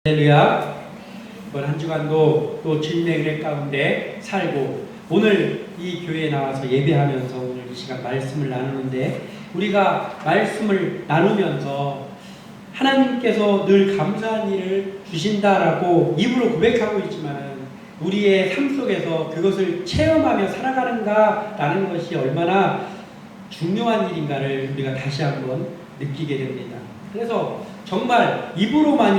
할렐루야. 이번 한 주간도 또 주님의 은혜 가운데 살고 오늘 이 교회에 나와서 예배하면서 오늘 이 시간 말씀을 나누는데, 우리가 말씀을 나누면서 하나님께서 늘 감사한 일을 주신다라고 입으로 고백하고 있지만 우리의 삶 속에서 그것을 체험하며 살아가는가라는 것이 얼마나 중요한 일인가를 우리가 다시 한번 느끼게 됩니다. 그래서 정말 입으로만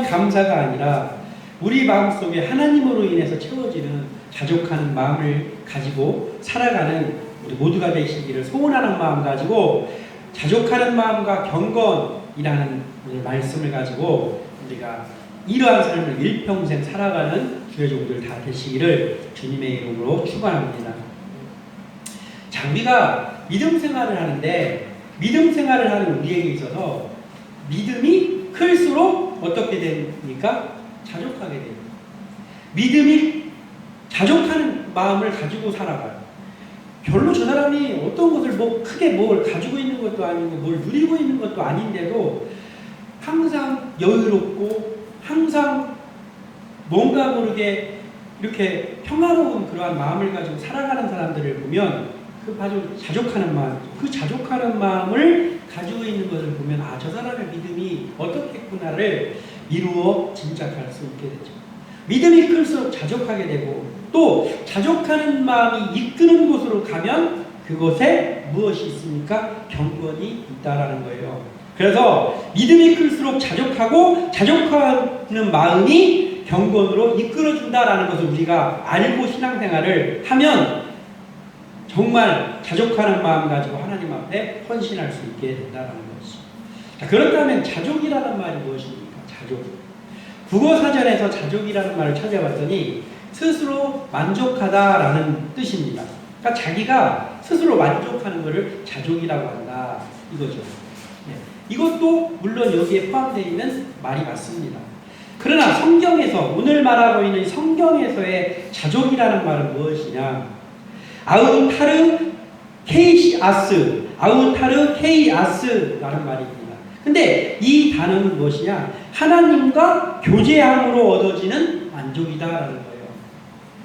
감사가 아니라 우리 마음속에 하나님으로 인해서 채워지는 자족하는 마음을 가지고 살아가는 우리 모두가 되시기를 소원하는 마음 가지고, 자족하는 마음과 경건이라는 오늘 말씀을 가지고 우리가 이러한 삶을 일평생 살아가는 주의 종들 다 되시기를 주님의 이름으로 축원합니다. 자, 우리가 믿음 생활을 하는데, 믿음 생활을 하는 우리에게 있어서 믿음이 클수록 어떻게 됩니까? 자족하게 됩니다. 믿음이 자족하는 마음을 가지고 살아가요. 별로 저 사람이 어떤 것을 크게 뭘 가지고 있는 것도 아니고 뭘 누리고 있는 것도 아닌데도 항상 여유롭고 항상 뭔가 모르게 이렇게 평화로운 그러한 마음을 가지고 살아가는 사람들을 보면 그 아주 자족하는 마음, 그 자족하는 마음을 가지고 있는 것을 보면 저 사람의 믿음이 어떻겠구나를 이루어 짐작할 수 있게 되죠. 믿음이 클수록 자족하게 되고, 또 자족하는 마음이 이끄는 곳으로 가면 그곳에 무엇이 있습니까? 경건이 있다라는 거예요. 그래서 믿음이 클수록 자족하고, 자족하는 마음이 경건으로 이끌어준다라는 것을 우리가 알고 신앙생활을 하면 정말 자족하는 마음 가지고 하나님 앞에 헌신할 수 있게 된다는 것이죠. 자, 그렇다면 자족이라는 말이 무엇입니까? 자족. 국어사전에서 자족이라는 말을 찾아봤더니 스스로 만족하다라는 뜻입니다. 그러니까 자기가 스스로 만족하는 것을 자족이라고 한다, 이거죠. 네. 이것도 물론 여기에 포함되어 있는 말이 맞습니다. 그러나 성경에서, 오늘 말하고 있는 성경에서의 자족이라는 말은 무엇이냐? 아우타르 케이아스라는 말입니다. 근데 이 단어는 무엇이냐? 하나님과 교제함으로 얻어지는 만족이다라는 거예요.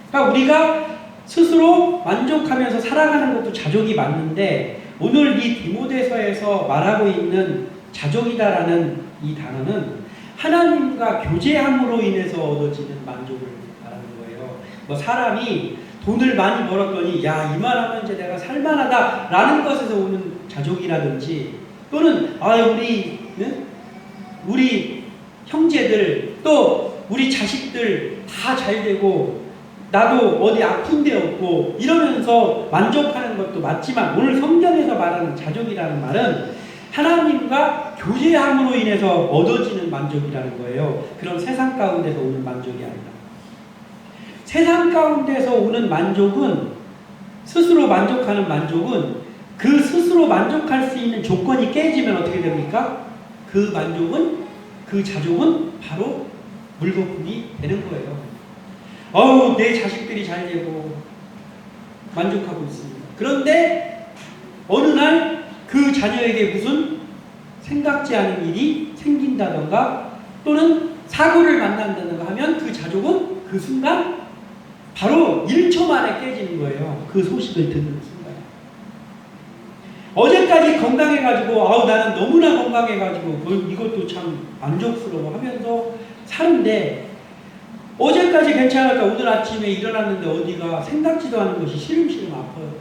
그러니까 우리가 스스로 만족하면서 살아가는 것도 자족이 맞는데, 오늘 이 디모데서에서 말하고 있는 자족이다라는 이 단어는 하나님과 교제함으로 인해서 얻어지는 만족을 말하는 거예요. 사람이 돈을 많이 벌었더니 이만하면 이제 내가 살만하다라는 것에서 오는 자족이라든지, 또는 우리 형제들 또 우리 자식들 다 잘되고 나도 어디 아픈 데 없고 이러면서 만족하는 것도 맞지만, 오늘 성경에서 말하는 자족이라는 말은 하나님과 교제함으로 인해서 얻어지는 만족이라는 거예요. 그런 세상 가운데서 오는 만족이 아니라. 세상 가운데서 오는 만족은, 스스로 만족하는 만족은, 그 스스로 만족할 수 있는 조건이 깨지면 어떻게 됩니까? 그 만족은, 그 자족은 바로 물거품이 되는 거예요. 내 자식들이 잘 되고 만족하고 있습니다. 그런데 어느 날 그 자녀에게 무슨 생각지 않은 일이 생긴다던가 또는 사고를 만난다던가 하면 그 자족은 그 순간 바로 1초 만에 깨지는 거예요. 그 소식을 듣는 순간. 어제까지 건강해가지고 나는 너무나 건강해가지고 이것도 참 만족스러워 하면서 사는데, 어제까지 괜찮았다 오늘 아침에 일어났는데 어디가 생각지도 않은 것이 시름시름 아파요.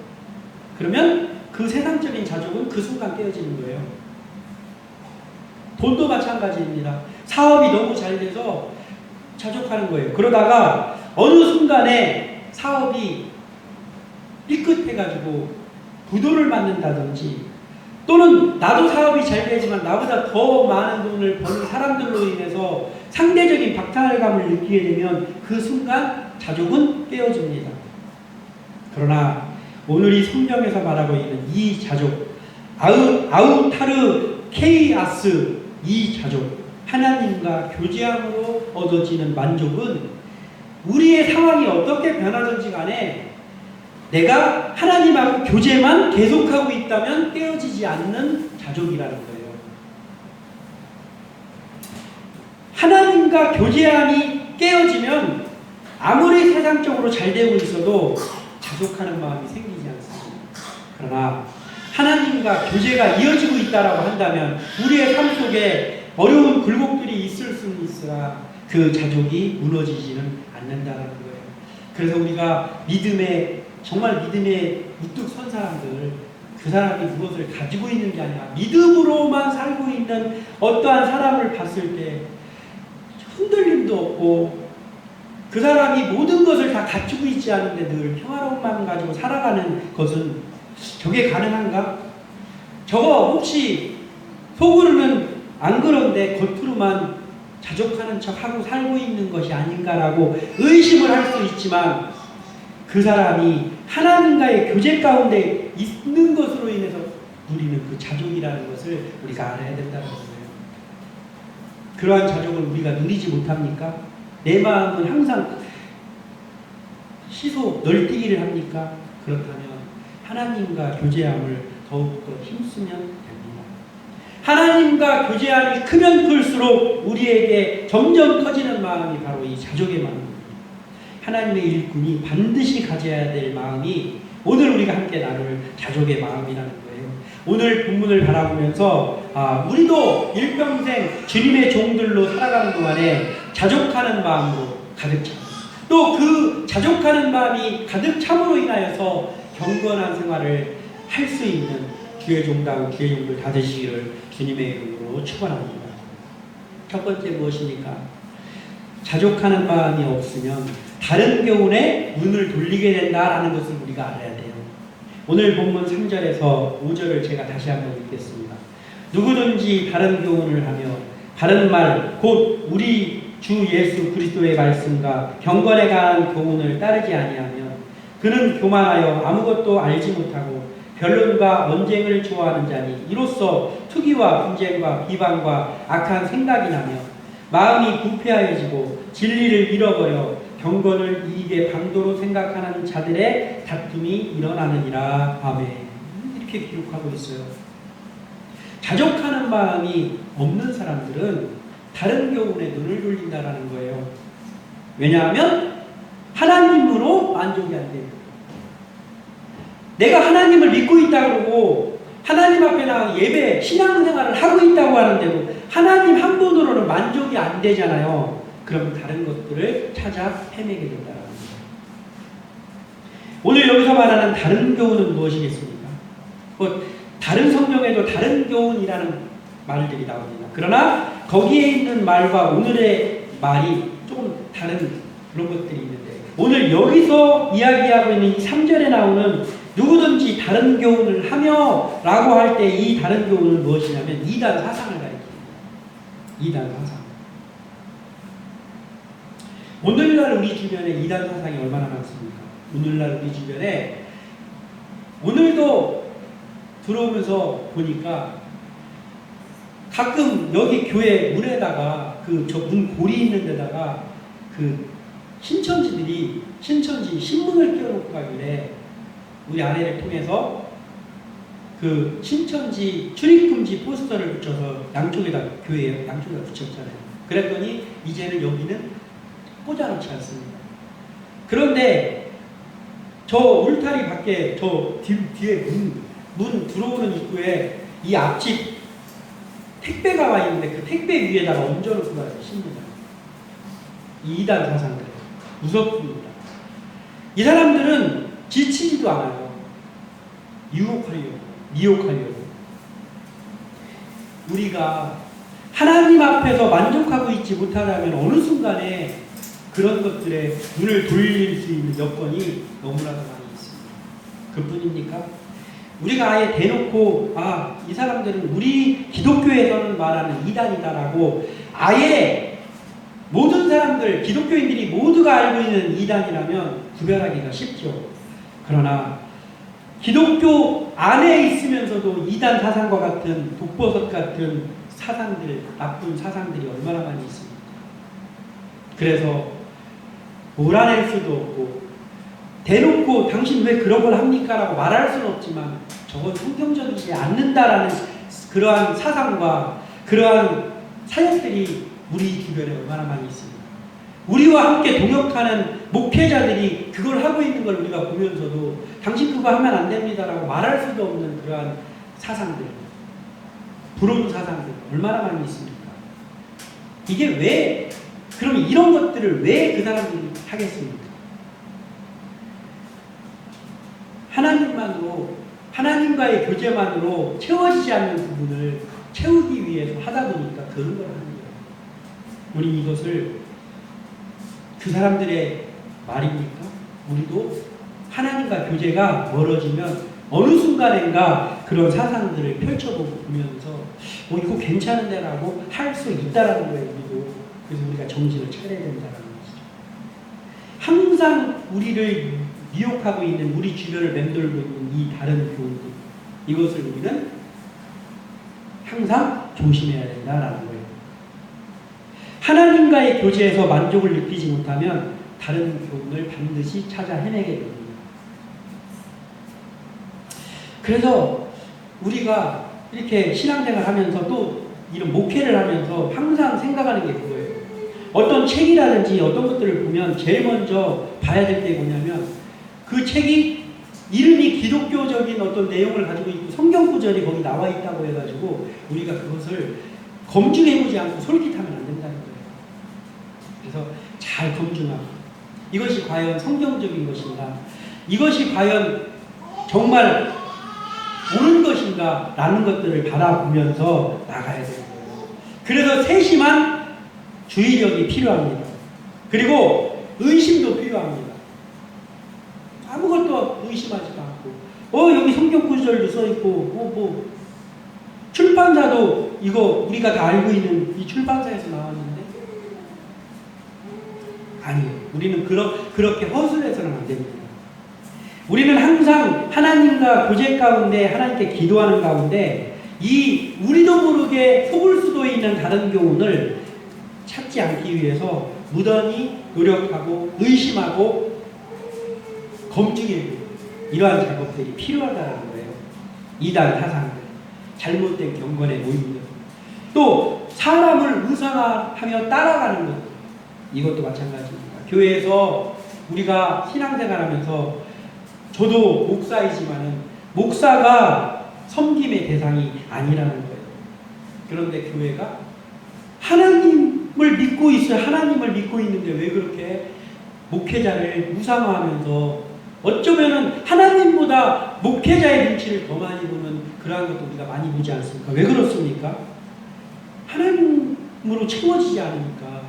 그러면 그 세상적인 자족은 그 순간 깨어지는 거예요. 돈도 마찬가지입니다. 사업이 너무 잘 돼서 자족하는 거예요. 그러다가 어느 순간에 사업이 삐끗해가지고 부도를 맞는다든지, 또는 나도 사업이 잘 되지만 나보다 더 많은 돈을 버는 사람들로 인해서 상대적인 박탈감을 느끼게 되면 그 순간 자족은 깨어집니다. 그러나 오늘 이 성경에서 말하고 있는 이 자족, 아우타르 케이아스, 이 자족, 하나님과 교제함으로 얻어지는 만족은 우리의 상황이 어떻게 변하든지 간에 내가 하나님하고 교제만 계속하고 있다면 깨어지지 않는 자족이라는 거예요. 하나님 하나님과 교제함이 깨어지면 아무리 세상적으로 잘 되고 있어도 자족하는 마음이 생기지 않습니다. 그러나 하나님과 교제가 이어지고 있다라고 한다면 우리의 삶 속에 어려운 굴곡들이 있을 수는 있으나 그 자족이 무너지지는 않는다는 거예요. 그래서 우리가 정말 믿음에 우뚝 선 사람들, 그 사람이 무엇을 가지고 있는 게 아니라 믿음으로만 살고 있는 어떠한 사람을 봤을 때 흔들림도 없고 그 사람이 모든 것을 다 갖추고 있지 않은데 늘 평화로운 마음 가지고 살아가는 것은 저게 가능한가? 저거 혹시 속으로는 안 그런데 겉으로만 자족하는 척하고 살고 있는 것이 아닌가라고 의심을 할 수 있지만 그 사람이 하나님과의 교제 가운데 있는 것으로 인해서 누리는 그 자족이라는 것을 우리가 알아야 된다는 거예요. 그러한 자족을 우리가 누리지 못합니까? 내 마음은 항상 시소 널뛰기를 합니까? 그렇다면 하나님과 교제함을 더욱더 힘쓰면 됩니다. 하나님과 교제함이 크면 클수록 우리에게 점점 커지는 마음이 바로 이 자족의 마음입니다. 하나님의 일꾼이 반드시 가져야 될 마음이 오늘 우리가 함께 나눌 자족의 마음이라는 거예요. 오늘 본문을 바라보면서 우리도 일평생 주님의 종들로 살아가는 동안에 자족하는 마음으로 가득 차. 또 그 자족하는 마음이 가득 참으로 인하여서 경건한 생활을 할 수 있는 교회 종다운 교회 종들 다 되시기를 주님의 이름으로 축원합니다. 첫 번째 무엇입니까? 자족하는 마음이 없으면 다른 교훈에 눈을 돌리게 된다라는 것을 우리가 알아야 돼요. 오늘 본문 3절에서 5절을 제가 다시 한번 읽겠습니다. 누구든지 다른 교훈을 하며 다른 말 곧 우리 주 예수 그리스도의 말씀과 경건에 관한 교훈을 따르지 아니하면 그는 교만하여 아무것도 알지 못하고 변론과 언쟁을 좋아하는 자니 이로써 투기와 분쟁과 비방과 악한 생각이 나며 마음이 부패하여지고 진리를 잃어버려 경건을 이익의 방도로 생각하는 자들의 다툼이 일어나느니라. 아멘. 이렇게 기록하고 있어요. 자족하는 마음이 없는 사람들은 다른 교훈에 눈을 돌린다라는 거예요. 왜냐하면 하나님으로 만족이 안 돼요. 내가 하나님을 믿고 있다고 그러고 하나님 앞에 나가 예배, 신앙생활을 하고 있다고 하는데도 하나님 한 분으로는 만족이 안 되잖아요. 그럼 다른 것들을 찾아 헤매게 된다는 거예요. 오늘 여기서 말하는 다른 교훈은 무엇이겠습니까? 다른 성경에도 다른 교훈이라는 말들이 나옵니다. 그러나 거기에 있는 말과 오늘의 말이 조금 다른 그런 것들이 있는데 오늘 여기서 이야기하고 있는 이 3절에 나오는 누구든지 다른 교훈을 하며 라고 할 때 이 다른 교훈은 무엇이냐면 이단 사상을 가리킵니다. 이단 사상. 오늘날 우리 주변에 이단 사상이 얼마나 많습니까? 오늘날 우리 주변에 오늘도 들어오면서 보니까 가끔 여기 교회 문에다가 저 문 고리 있는 데다가 신천지 신문을 띄워놓고 가길래 우리 아내를 통해서 신천지 출입금지 포스터를 붙여서 교회에 양쪽에다 붙였잖아요. 그랬더니 이제는 여기는 꽂아놓지 않습니다. 그런데 저 울타리 밖에 저 뒤에 문 들어오는 입구에 이 앞집 택배가 와 있는데 그 택배 위에다가 얹어놓고 가요. 신문을. 이단 사상들. 무섭습니다. 이 사람들은 지치지도 않아요. 미혹하려고. 우리가 하나님 앞에서 만족하고 있지 못하다면 어느 순간에 그런 것들에 눈을 돌릴 수 있는 여건이 너무나도 많이 있습니다. 그뿐입니까? 우리가 아예 대놓고 이 사람들은 우리 기독교에서는 말하는 이단이다라고 아예 모든 사람들, 기독교인들이 모두가 알고 있는 이단이라면 구별하기가 쉽죠. 그러나 기독교 안에 있으면서도 이단 사상과 같은 독버섯 같은 사상들, 나쁜 사상들이 얼마나 많이 있습니까? 그래서 몰아낼 수도 없고 대놓고 당신 왜 그런 걸 합니까? 라고 말할 수는 없지만 저건 성경적이지 않는다라는 그러한 사상과 그러한 사역들이 우리 주변에 얼마나 많이 있습니까? 우리와 함께 동역하는 목회자들이 그걸 하고 있는 걸 우리가 보면서도 당신 그거 하면 안 됩니다라고 말할 수도 없는 그러한 사상들, 부러운 사상들 얼마나 많이 있습니까? 이게 왜, 그럼 이런 것들을 왜 그 사람들이 하겠습니까? 하나님만으로, 하나님과의 교제만으로 채워지지 않는 부분을 채우기 위해서 하다 보니까 그런 걸 하는 거예요. 우리 이것을 그 사람들의 말입니까? 우리도 하나님과 교제가 멀어지면 어느 순간인가 그런 사상들을 펼쳐보고 보면서 이거 괜찮은데 라고 할 수 있다라는 거예요. 우리도. 그래서 우리가 정신을 차려야 된다는 것이죠. 항상 우리를 미혹하고 있는, 우리 주변을 맴돌고 있는 이 다른 교훈들, 이것을 우리는 항상 조심해야 된다라는 거예요. 하나님과의 교제에서 만족을 느끼지 못하면 다른 교훈을 반드시 찾아 헤매게 됩니다. 그래서 우리가 이렇게 신앙생활 하면서 또 이런 목회를 하면서 항상 생각하는 게 그거예요. 어떤 책이라든지 어떤 것들을 보면 제일 먼저 봐야 될 게 뭐냐면 그 책이 이름이 기독교적인 어떤 내용을 가지고 있고 성경 구절이 거기 나와 있다고 해가지고 우리가 그것을 검증해보지 않고 솔깃하면 안 된다는 거예요. 그래서 잘 검증하고 이것이 과연 성경적인 것인가, 이것이 과연 정말 옳은 것인가 라는 것들을 바라보면서 나가야 되는 거예요. 그래서 세심한 주의력이 필요합니다. 그리고 의심도 필요합니다. 아무것도 의심하지도 않고 여기 성경 구절도 써있고 출판사도 이거 우리가 다 알고 있는 이 출판사에서 나왔는데 아니에요. 우리는 그렇게 허술해서는 안 됩니다. 우리는 항상 하나님과 교제 가운데, 하나님께 기도하는 가운데 이 우리도 모르게 속을 수도 있는 다른 교훈을 찾지 않기 위해서 무던히 노력하고 의심하고 검증해보고 이러한 작업들이 필요하다는 거예요. 이단 사상들, 잘못된 경건의 모임들, 또 사람을 우상화하며 따라가는 것, 이것도 마찬가지입니다. 교회에서 우리가 신앙생활하면서 저도 목사이지만은 목사가 섬김의 대상이 아니라는 거예요. 그런데 교회가 하나님을 믿고 있어요. 하나님을 믿고 있는데 왜 그렇게 목회자를 우상화하면서 어쩌면은 하나님보다 목회자의 눈치를 더 많이 보는 그러한 것도 우리가 많이 보지 않습니까? 왜 그렇습니까? 하나님으로 채워지지 않으니까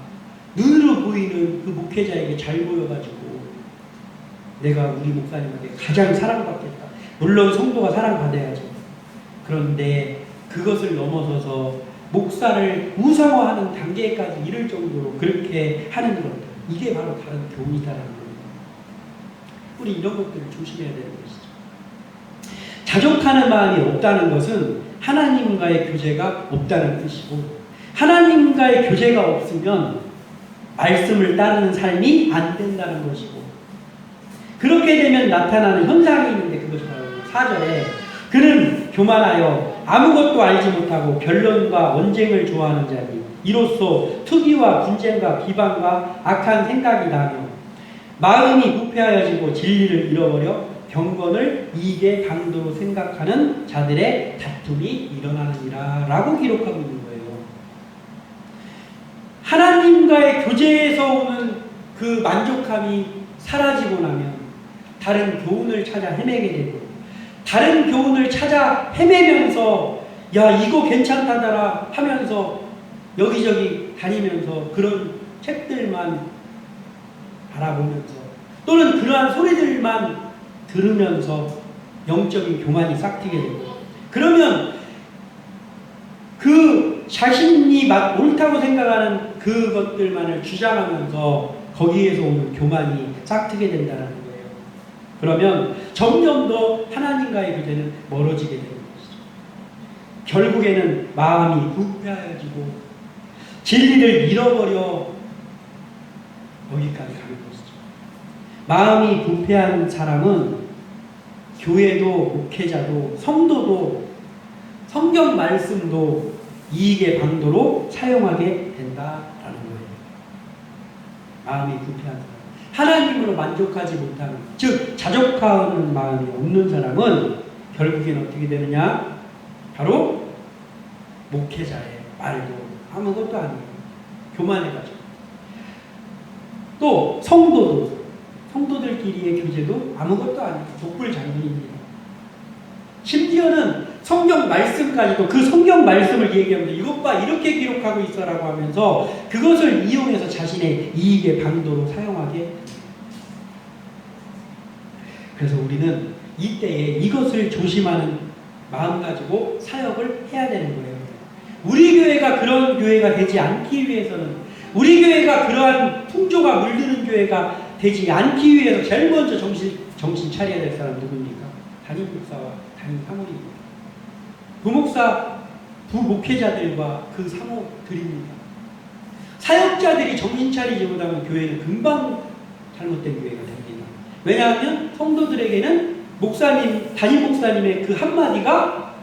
눈으로 보이는 그 목회자에게 잘 보여가지고 내가 우리 목사님한테 가장 사랑받겠다. 물론 성도가 사랑받아야죠. 그런데 그것을 넘어서서 목사를 우상화하는 단계까지 이를 정도로 그렇게 하는 것, 이게 바로 다른 교훈이다라는 겁니다. 우리 이런 것들을 조심해야 되는 것이죠. 자족하는 마음이 없다는 것은 하나님과의 교제가 없다는 뜻이고, 하나님과의 교제가 없으면 말씀을 따르는 삶이 안 된다는 것이고, 그렇게 되면 나타나는 현상이 있는데 그것이 바로 4절에 그는 교만하여 아무것도 알지 못하고 변론과 언쟁을 좋아하는 자니 이로써 투기와 분쟁과 비방과 악한 생각이 나며 마음이 부패하여지고 진리를 잃어버려 경건을 이익의 강도로 생각하는 자들의 다툼이 일어나느니라 라고 기록하고 있는 거예요. 하나님과의 교제에서 오는 그 만족함이 사라지고 나면 다른 교훈을 찾아 헤매게 되고, 다른 교훈을 찾아 헤매면서 야 이거 괜찮다더라 하면서 여기저기 다니면서 그런 책들만 알아보면서 또는 그러한 소리들만 들으면서 영적인 교만이 싹트게 되고, 그러면 그 자신이 옳다고 생각하는 그것들만을 주장하면서 거기에서 오는 교만이 싹트게 된다는 거예요. 그러면 점점 더 하나님과의 교제는 멀어지게 되는 것이죠. 결국에는 마음이 부패하여지고 진리를 잃어버려 여기까지 가는 것이죠. 마음이 부패한 사람은 교회도 목회자도 성도도 성경 말씀도 이익의 방도로 사용하게 된다라는 거예요. 마음이 부패한 사람, 하나님으로 만족하지 못하는, 즉 자족하는 마음이 없는 사람은 결국엔 어떻게 되느냐? 바로 목회자의 말도 아무것도 아니에요. 교만해가지고. 또 성도들끼리의 교제도 아무것도 아니에요. 독불장군입니다. 심지어는 성경 말씀까지도 그 성경 말씀을 얘기하면서 이것 봐 이렇게 기록하고 있어라고 하면서 그것을 이용해서 자신의 이익의 방도로 사용하게. 그래서 우리는 이때에 이것을 조심하는 마음 가지고 사역을 해야 되는 거예요. 우리 교회가 그런 교회가 되지 않기 위해서는, 우리 교회가 그러한 풍조가 물드는 교회가 되지 않기 위해서 제일 먼저 정신 차려야 될 사람 누굽니까? 담임 목사와 담임 사모입니다. 부목사, 부목회자들과 그 사모들입니다. 사역자들이 정신 차리지 못하면 교회는 금방 잘못된 교회가 됩니다. 왜냐하면 성도들에게는 목사님, 담임 목사님의 그 한마디가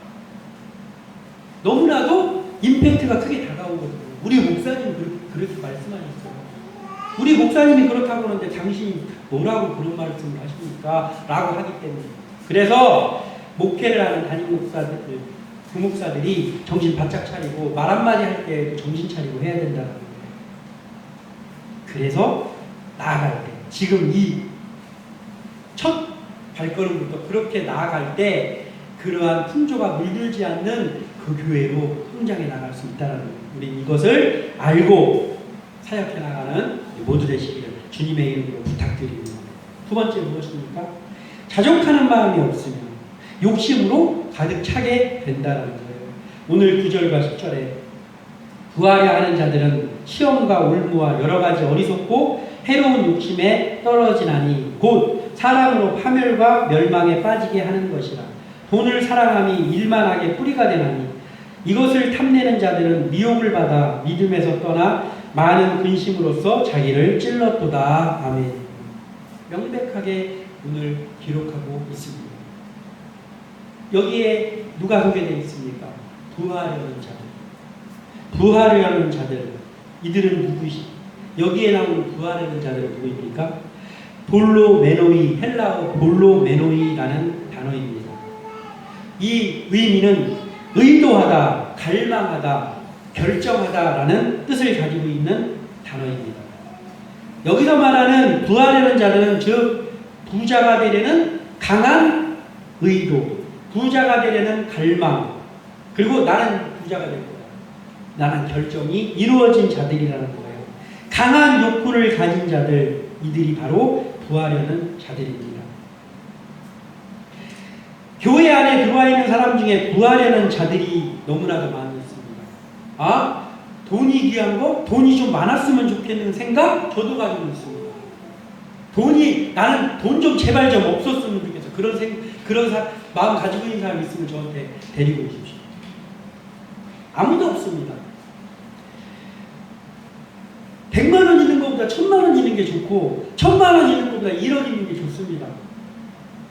너무나도 임팩트가 크게 다가오거든요. 우리 목사님이 그렇게 말씀하셨어요. 우리 목사님이 그렇다고 하는데 당신이 뭐라고 그런 말씀을 하십니까? 라고 하기 때문에. 그래서 목회를 하는 담임 목사들, 부목사들이 정신 바짝 차리고 말 한마디 할 때에도 정신 차리고 해야 된다는 거예요. 그래서 나아갈 때, 지금 이 첫 발걸음부터 그렇게 나아갈 때 그러한 풍조가 물들지 않는 그 교회로 성장해 나갈 수 있다는 거예요. 우리는 이것을 알고 사역해 나가는 모두 되시기를 주님의 이름으로 부탁드립니다. 두 번째 무엇입니까? 자족하는 마음이 없으면 욕심으로 가득 차게 된다는 거예요. 오늘 9절과 10절에 부하려 하는 자들은 시험과 올무와 여러 가지 어리석고 해로운 욕심에 떨어지나니 곧 사람으로 파멸과 멸망에 빠지게 하는 것이라. 돈을 사랑함이 일만하게 뿌리가 되나니 이것을 탐내는 자들은 미혹을 받아 믿음에서 떠나 많은 근심으로써 자기를 찔렀도다. 아멘. 명백하게 오늘 기록하고 있습니다. 여기에 누가 소개되어 있습니까? 부하려는 자들. 부하려는 자들. 이들은 누구시? 여기에 나오는 부하려는 자들은 누구입니까? 볼로메노이, 헬라어 볼로메노이라는 단어입니다. 이 의미는 의도하다, 갈망하다, 결정하다라는 뜻을 가지고 있는 단어입니다. 여기서 말하는 부하려는 자들은 즉 부자가 되려는 강한 의도, 부자가 되려는 갈망, 그리고 나는 부자가 될 거야. 나는 결정이 이루어진 자들이라는 거예요. 강한 욕구를 가진 자들, 이들이 바로 부하려는 자들입니다. 교회 안에 들어와 있는 사람 중에 부하려는 자들이 너무나도 많이 있습니다. 아, 돈이 귀한 거? 돈이 좀 많았으면 좋겠는 생각? 저도 가지고 있습니다. 나는 돈 좀 제발 좀 없었으면 좋겠어. 마음 가지고 있는 사람이 있으면 저한테 데리고 오십시오. 아무도 없습니다. 100만 원 있는 것보다 1000만 원 있는 게 좋고 1000만 원 있는 것보다 1억 있는 게 좋습니다.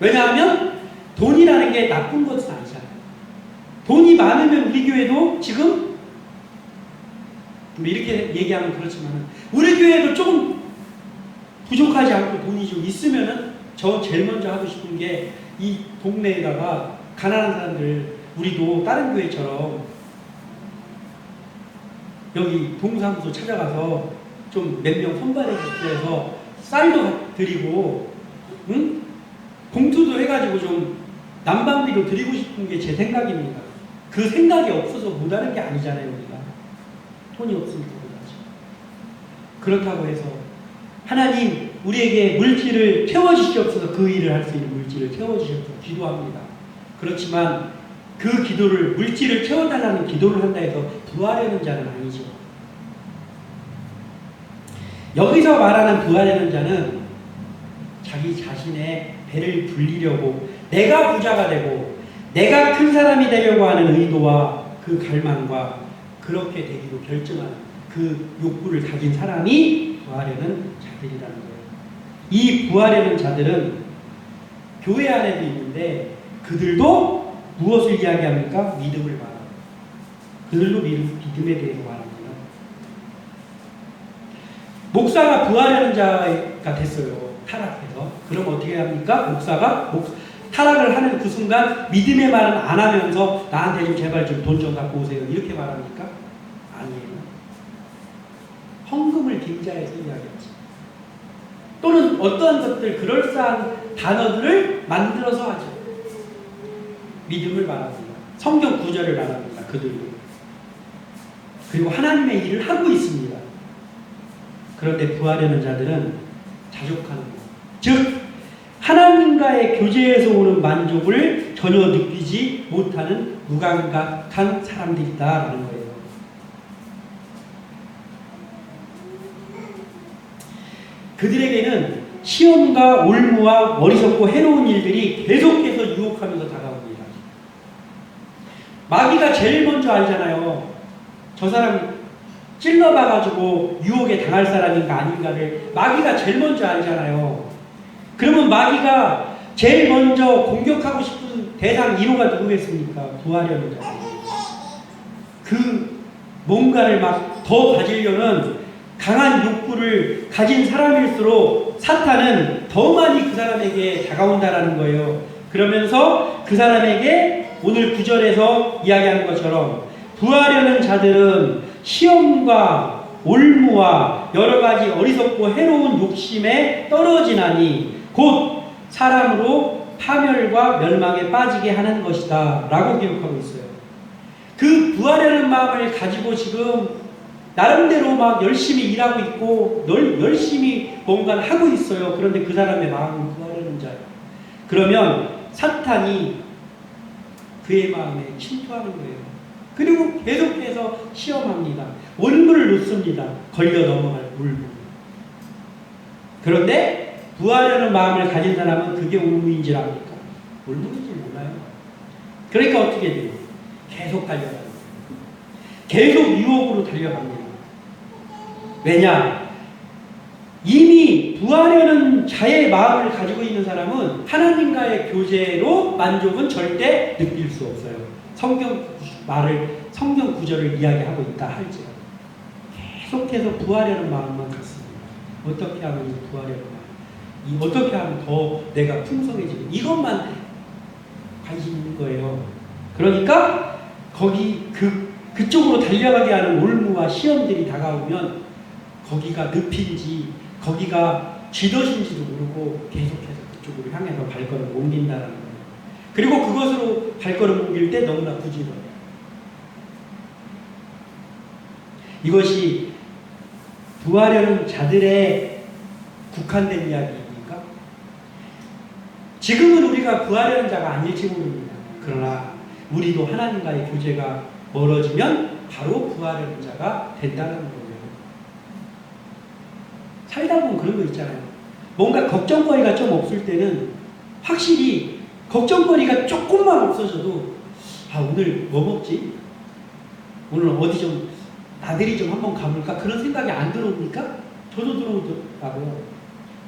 왜냐하면 돈이라는 게 나쁜 것은 아니잖아요. 돈이 많으면 우리 교회도 지금 이렇게 얘기하면 그렇지만 우리 교회도 조금 부족하지 않고 돈이 좀 있으면은 저 제일 먼저 하고 싶은 게 이 동네에다가 가난한 사람들, 우리도 다른 교회처럼 여기 동사무소 찾아가서 좀 몇 명 선발해서 쌀도 드리고, 응? 봉투도 해가지고 좀 난방비도 드리고 싶은 게 제 생각입니다. 그 생각이 없어서 못하는 게 아니잖아요. 우리가 돈이 없으니까 못하죠. 그렇다고 해서 하나님 우리에게 물질을 채워주시옵소서, 그 일을 할 수 있는 물질을 채워주시옵소서 기도합니다. 그렇지만 그 기도를, 물질을 채워달라는 기도를 한다 해서 부하려는 자는 아니죠. 여기서 말하는 부하려는 자는 자기 자신의 배를 불리려고, 내가 부자가 되고 내가 큰 사람이 되려고 하는 의도와 그 갈망과 그렇게 되기로 결정하는 그 욕구를 가진 사람이 부하려는 자들이라는 거예요. 이 부하려는 자들은 교회 안에도 있는데 그들도 무엇을 이야기합니까? 믿음을 말합니다. 그들도 믿음에 대해서 말합니다. 목사가 부하려는 자가 됐어요. 타락해서. 그럼 어떻게 합니까? 목사가 타락을 하는 그 순간 믿음의 말은 안 하면서 나한테 좀 제발 좀 돈 좀 갖고 오세요. 이렇게 말합니까? 아니에요. 헌금을 빙자해서 이야기하지. 또는 어떠한 것들 그럴싸한 단어들을 만들어서 하죠. 믿음을 말합니다. 성경 구절을 말합니다. 그들이. 그리고 하나님의 일을 하고 있습니다. 그런데 부하려는 자들은 자족하는 것. 즉 하나님과의 교제에서 오는 만족을 전혀 느끼지 못하는 무감각한 사람들이다라는 거예요. 그들에게는 시험과 올무와 어리석고 해로운 일들이 계속해서 유혹하면서 다가옵니다. 마귀가 제일 먼저 알잖아요. 저 사람 찔러봐가지고 유혹에 당할 사람인가 아닌가를 마귀가 제일 먼저 알잖아요. 그러면 마귀가 제일 먼저 공격하고 싶은 대상 1호가 누구겠습니까? 부하려는 자. 그 뭔가를 막 더 가지려는 강한 욕구를 가진 사람일수록 사탄은 더 많이 그 사람에게 다가온다라는 거예요. 그러면서 그 사람에게 오늘 9절에서 이야기하는 것처럼 부하려는 자들은 시험과 올무와 여러 가지 어리석고 해로운 욕심에 떨어지나니 곧 사람으로 파멸과 멸망에 빠지게 하는 것이다 라고 기록하고 있어요. 그 부하려는 마음을 가지고 지금 나름대로 막 열심히 일하고 있고 열심히 뭔가를 하고 있어요. 그런데 그 사람의 마음은 부하려는 자예요. 그러면 사탄이 그의 마음에 침투하는 거예요. 그리고 계속해서 시험합니다. 올무를 놓습니다. 걸려 넘어갈 올무. 그런데 부하려는 마음을 가진 사람은 그게 올무인지 압니까? 올무인지 몰라요. 그러니까 어떻게 돼요? 계속 달려가는 거예요. 계속 유혹으로 달려갑니다. 왜냐? 이미 부하려는 자의 마음을 가지고 있는 사람은 하나님과의 교제로 만족은 절대 느낄 수 없어요. 성경 구절을 이야기하고 있다 할지라도 계속해서 부하려는 마음만 갖습니다. 어떻게 하면 이 부하려는 마음, 어떻게 하면 더 내가 풍성해지고 이것만 관심 있는 거예요. 그러니까 거기 그쪽으로 달려가게 하는 올무와 시험들이 다가오면 거기가 늪인지 거기가 쥐덫인지도 모르고 계속해서 그쪽으로 향해서 발걸음을 옮긴다는 거예요. 그리고 그것으로 발걸음 옮길 때 너무나 부지런해요. 이것이 부하려는 자들의 국한된 이야기입니까? 지금은 우리가 부하려는 자가 아닐지 모릅니다. 그러나 우리도 하나님과의 교제가 멀어지면 바로 부하려는 자가 된다는 거예요. 살다 보면 그런 거 있잖아요. 뭔가 걱정거리가 좀 없을 때는 확실히 걱정거리가 조금만 없어져도 오늘 뭐 먹지? 오늘 어디 좀 나들이 좀 한번 가볼까? 그런 생각이 안 들어옵니까? 저도 들어오더라고요.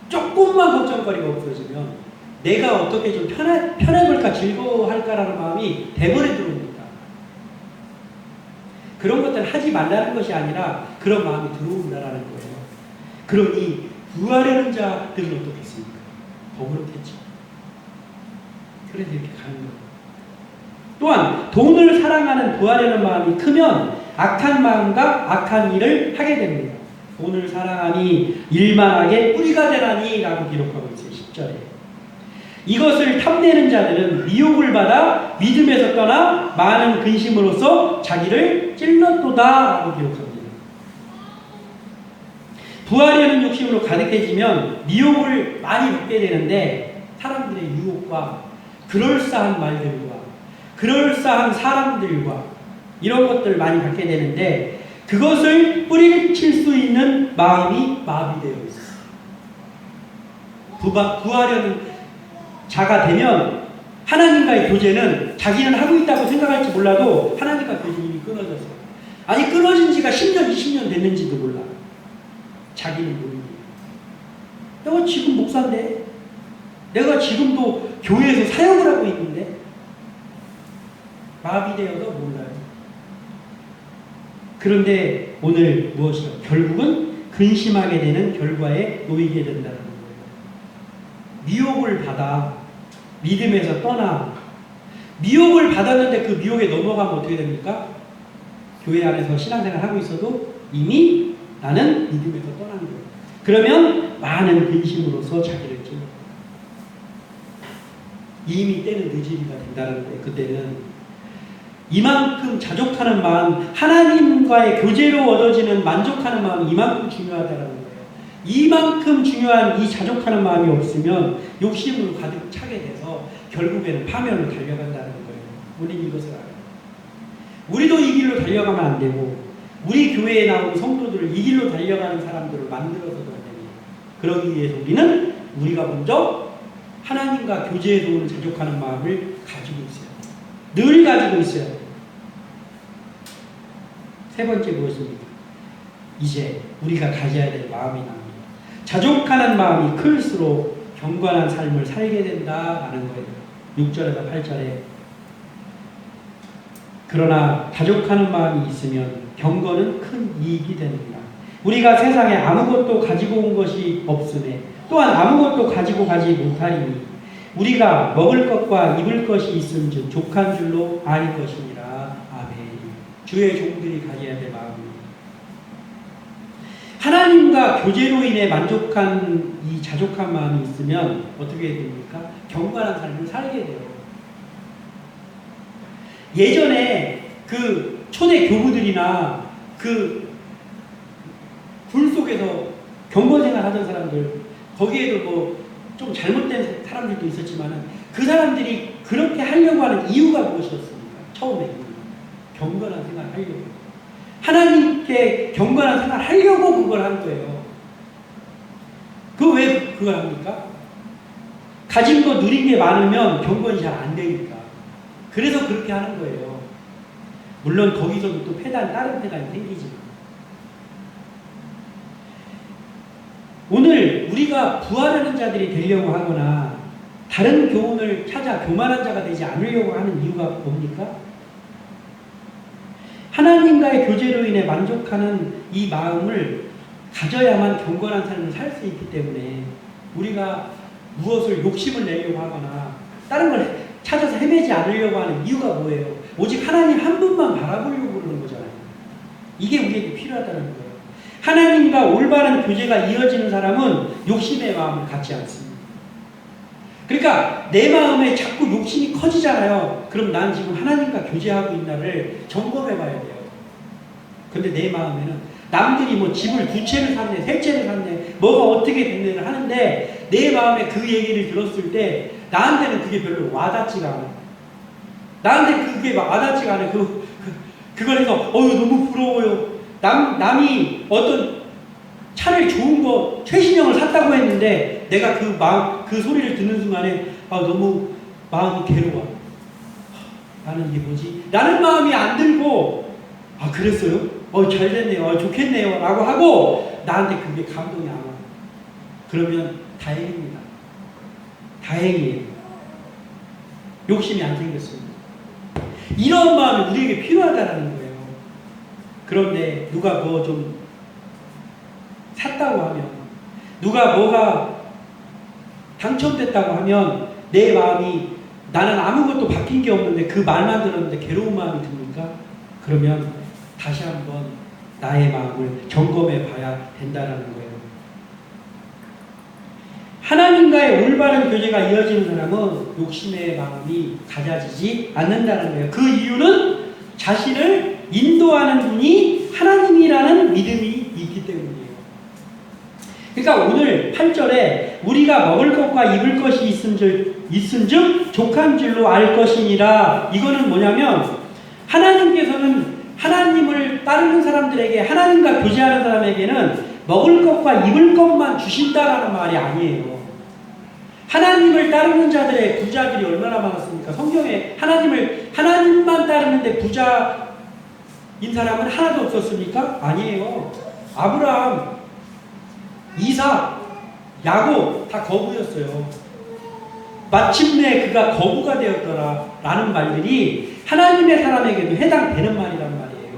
조금만 걱정거리가 없어지면 내가 어떻게 좀 편해볼까 즐거워할까라는 마음이 대번에 들어옵니다. 그런 것들은 하지 말라는 것이 아니라 그런 마음이 들어온다라는 거예요. 그러니 부하려는 자들은 어떻겠습니까? 더 그렇겠죠. 그래서 이렇게 가는 거예요. 또한 돈을 사랑하는 부하려는 마음이 크면 악한 마음과 악한 일을 하게 됩니다. 돈을 사랑하니 일만하게 뿌리가 되나니 라고 기록하고 있어요. 10절에. 이것을 탐내는 자들은 미혹을 받아 믿음에서 떠나 많은 근심으로써 자기를 찔렀도다 라고 기록합니다. 부하려는 욕심으로 가득해지면 미혹을 많이 받게 되는데 사람들의 유혹과 그럴싸한 말들과 그럴싸한 사람들과 이런 것들 많이 갖게 되는데 그것을 뿌리칠 수 있는 마음이 마비되어 있어요. 부하려는 자가 되면 하나님과의 교제는 자기는 하고 있다고 생각할지 몰라도 하나님과 교제는 이미 끊어졌어요. 아니 끊어진 지가 10년, 20년 됐는지도 몰라. 자기는 모릅니다. 내가 지금 목사인데 내가 지금도 교회에서 사역을 하고 있는데 마비되어도 몰라요. 그런데 오늘 무엇이요? 결국은 근심하게 되는 결과에 놓이게 된다는 거예요. 미혹을 받아 믿음에서 떠나 미혹을 받았는데 그 미혹에 넘어가면 어떻게 됩니까? 교회 안에서 신앙생활 하고 있어도 이미 나는 믿음에서 떠난 거예요. 그러면 많은 근심으로서 자기를 찔러 이미 때는 늦으리가 된다는 거예요. 그때는 이만큼 자족하는 마음, 하나님과의 교제로 얻어지는 만족하는 마음이 이만큼 중요하다는 거예요. 이만큼 중요한 이 자족하는 마음이 없으면 욕심으로 가득 차게 돼서 결국에는 파멸로 달려간다는 거예요. 우리는 이것을 알아요. 우리도 이 길로 달려가면 안 되고 우리 교회에 나온 성도들을 이 길로 달려가는 사람들을 만들어서도 안 됩니다. 그러기 위해서 우리는 우리가 먼저 하나님과 교제에서 오는 자족하는 마음을 가지고 있어요. 늘 가지고 있어야 돼요. 세 번째 무엇입니까? 이제 우리가 가져야 될 마음이 나옵니다. 자족하는 마음이 클수록 경건한 삶을 살게 된다라는 거예요. 6절에서 8절에 그러나 자족하는 마음이 있으면 경건은 큰 이익이 됩니다. 우리가 세상에 아무것도 가지고 온 것이 없으매 또한 아무것도 가지고 가지 못하리니 우리가 먹을 것과 입을 것이 있음즉 족한 줄로 아닐 것이니라. 아멘. 주의 종들이 가져야 될 마음입니다. 하나님과 교제로 인해 만족한 이 자족한 마음이 있으면 어떻게 됩니까? 경건한 삶을 살게 돼요. 예전에 그 초대 교부들이나 그 굴 속에서 경건생활 하던 사람들 거기에도 뭐 좀 잘못된 사람들도 있었지만 그 사람들이 그렇게 하려고 하는 이유가 무엇이었습니까? 처음에 경건한 생활 하려고 하나님께 경건한 생활 하려고 그걸 한 거예요. 그 왜 그걸 합니까? 가진 거 누린 게 많으면 경건이 잘 안 되니까 그래서 그렇게 하는 거예요. 물론 거기서도 또 다른 폐단이 생기지만 오늘 우리가 부활하는 자들이 되려고 하거나 다른 교훈을 찾아 교만한 자가 되지 않으려고 하는 이유가 뭡니까? 하나님과의 교제로 인해 만족하는 이 마음을 가져야만 경건한 삶을 살 수 있기 때문에 우리가 무엇을 욕심을 내려고 하거나 다른 걸 찾아서 헤매지 않으려고 하는 이유가 뭐예요? 오직 하나님 한 분만 바라보려고 그러는 거잖아요. 이게 우리에게 필요하다는 거예요. 하나님과 올바른 교제가 이어지는 사람은 욕심의 마음을 갖지 않습니다. 그러니까 내 마음에 자꾸 욕심이 커지잖아요. 그럼 난 지금 하나님과 교제하고 있나를 점검해 봐야 돼요. 근데 내 마음에는 남들이 뭐 집을 2채를 샀네, 3채를 샀네, 뭐가 어떻게 됐네를 하는데 내 마음에 그 얘기를 들었을 때 나한테는 그게 별로 와닿지가 않아요. 나한테 그게 막 와닿지가 않아요. 그걸 해서 너무 부러워요. 남이 어떤 차를 좋은 거 최신형을 샀다고 했는데 내가 그 소리를 듣는 순간에 너무 마음이 괴로워. 나는 이게 뭐지? 라는 마음이 안 들고 그랬어요? 잘 됐네요. 좋겠네요. 라고 하고 나한테 그게 감동이 안 와요. 그러면 다행입니다. 다행이에요. 욕심이 안 생겼습니다. 이런 마음이 우리에게 필요하다는 거예요. 그런데 누가 뭐 좀 샀다고 하면 누가 뭐가 당첨됐다고 하면 내 마음이 나는 아무것도 바뀐 게 없는데 그 말만 들었는데 괴로운 마음이 듭니까? 그러면 다시 한번 나의 마음을 점검해 봐야 된다는 거예요. 하나님과의 올바른 교제가 이어지는 사람은 욕심의 마음이 가져지지 않는다는 거예요. 그 이유는 자신을 인도하는 분이 하나님이라는 믿음이 있기 때문이에요. 그러니까 오늘 8절에 우리가 먹을 것과 입을 것이 있은즉 족한 줄로 알 것이니라. 이거는 뭐냐면 하나님께서는 하나님을 따르는 사람들에게 하나님과 교제하는 사람에게는 먹을 것과 입을 것만 주신다라는 말이 아니에요. 하나님을 따르는 자들의 부자들이 얼마나 많았습니까? 성경에 하나님만 따르는데 부자인 사람은 하나도 없었습니까? 아니에요. 아브라함, 이삭, 야곱 다 거부였어요. 마침내 그가 거부가 되었더라 라는 말들이 하나님의 사람에게도 해당되는 말이란 말이에요.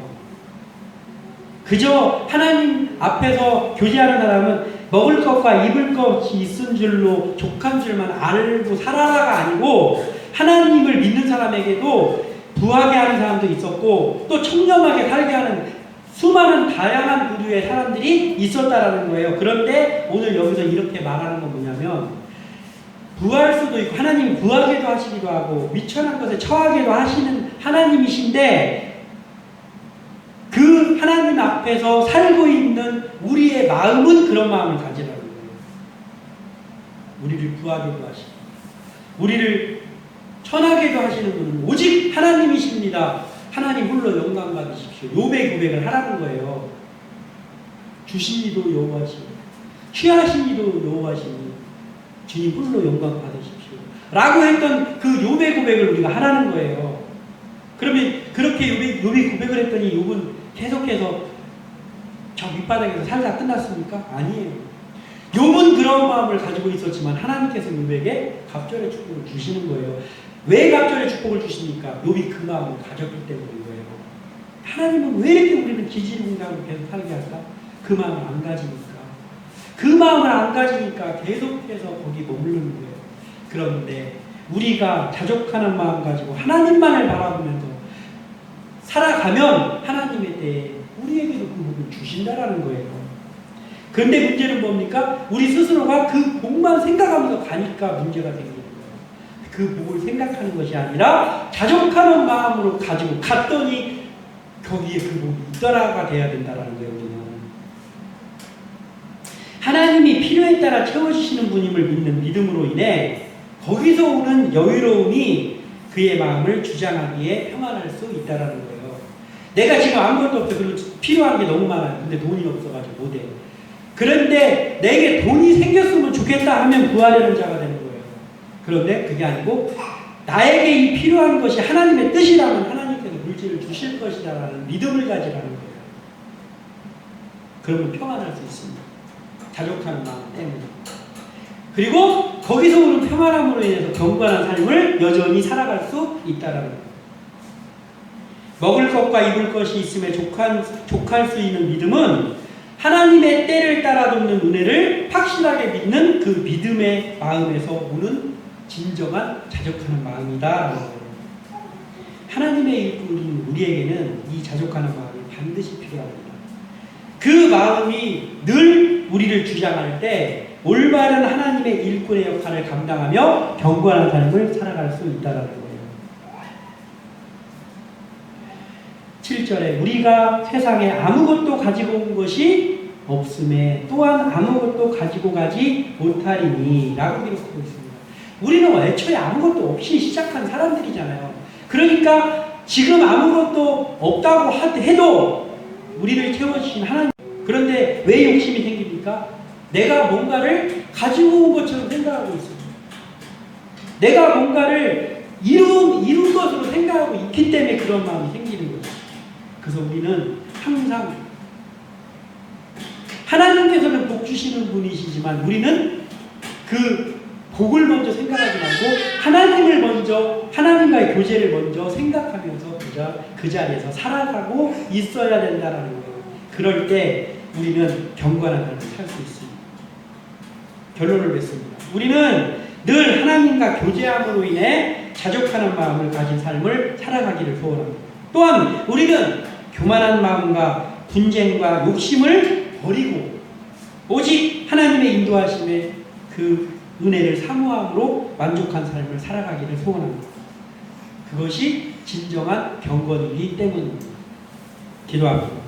그저 하나님 하나님 앞에서 교제하는 사람은 먹을 것과 입을 것이 있은 줄로 족한 줄만 알고 살아라가 아니고 하나님을 믿는 사람에게도 부하게 하는 사람도 있었고 또 청렴하게 살게 하는 수많은 다양한 부류의 사람들이 있었다라는 거예요. 그런데 오늘 여기서 이렇게 말하는 건 뭐냐면 부할 수도 있고 하나님이 부하게도 하시기도 하고 미천한 것에 처하게도 하시는 하나님이신데 그 하나님 앞에서 살고 있는 우리의 마음은 그런 마음을 가지라는 거예요. 우리를 부하게도 하시고 우리를 천하게도 하시는 분은 오직 하나님이십니다. 하나님 홀로 영광 받으십시오. 욥의 고백을 하라는 거예요. 주신 이도 여호와시니 취하신 이도 여호와시니 주님 홀로 영광 받으십시오. 라고 했던 그 욥의 고백을 우리가 하라는 거예요. 그러면 그렇게 욥이 고백을 했더니 욥은 계속해서 저 밑바닥에서 살다 끝났습니까? 아니에요. 욥은 그런 마음을 가지고 있었지만 하나님께서 욥에게 갑절의 축복을 주시는 거예요. 왜 갑절의 축복을 주십니까? 욥이 그 마음을 가졌기 때문인 거예요. 하나님은 왜 이렇게 우리를 기지공장으로 계속 살게 할까? 그 마음을 안 가지니까. 그 마음을 안 가지니까 계속해서 거기 머무르는 거예요. 그런데 우리가 자족하는 마음 가지고 하나님만을 바라보면서 살아가면 하나님에 대해 우리에게도 그 복을 주신다라는 거예요. 그런데 문제는 뭡니까? 우리 스스로가 그 복만 생각하면서 가니까 문제가 생기는 거예요. 그 복을 생각하는 것이 아니라 자족하는 마음으로 가지고 갔더니 거기에 그 복이 있더라가 돼야 된다라는 거예요. 우리는 하나님이 필요에 따라 채워주시는 분임을 믿는 믿음으로 인해 거기서 오는 여유로움이 그의 마음을 주장하기에 평안할 수 있다라는 거예요. 내가 지금 아무것도 없어. 그리고 필요한 게 너무 많아요. 근데 돈이 없어가지고 못해. 그런데 내게 돈이 생겼으면 좋겠다 하면 구하려는 자가 되는 거예요. 그런데 그게 아니고 나에게 이 필요한 것이 하나님의 뜻이라면 하나님께서 물질을 주실 것이다라는 믿음을 가지라는 거예요. 그러면 평안할 수 있습니다. 자족하는 마음 때문에. 그리고 거기서 오는 평안함으로 인해서 경건한 삶을 여전히 살아갈 수 있다라는 거예요. 먹을 것과 입을 것이 있음에 족할 수 있는 믿음은 하나님의 때를 따라 돕는 은혜를 확실하게 믿는 그 믿음의 마음에서 오는 진정한 자족하는 마음이다라는 거예요. 하나님의 일꾼인 우리에게는 이 자족하는 마음이 반드시 필요합니다. 그 마음이 늘 우리를 주장할 때 올바른 하나님의 일꾼의 역할을 감당하며 경건한 삶을 살아갈 수 있다는 거예요. 7절에 우리가 세상에 아무것도 가지고 온 것이 없음에 또한 아무것도 가지고 가지 못하리니 라고 기록하고 있습니다. 우리는 애초에 아무것도 없이 시작한 사람들이잖아요. 그러니까 지금 아무것도 없다고 해도 우리를 채워주신 하나님. 그런데 왜 욕심이 생깁니까? 내가 뭔가를 가지고 온 것처럼 생각하고 있습니다. 내가 뭔가를 이룬 것으로 생각하고 있기 때문에 그런 마음이 생기는 거죠. 그래서 우리는 항상 하나님께서는 복 주시는 분이시지만 우리는 그 복을 먼저 생각하지 말고 하나님을 먼저, 하나님과의 교제를 먼저 생각하면서 그 자리에서 살아가고 있어야 된다는 거예요. 그럴 때 우리는 경건한 삶을 살 수 있습니다. 결론을 맺습니다. 우리는 늘 하나님과 교제함으로 인해 자족하는 마음을 가진 삶을 살아가기를 소원합니다. 또한 우리는 교만한 마음과 분쟁과 욕심을 버리고 오직 하나님의 인도하심에 그 은혜를 사모함으로 만족한 삶을 살아가기를 소원합니다. 그것이 진정한 경건이기 때문입니다. 기도합니다.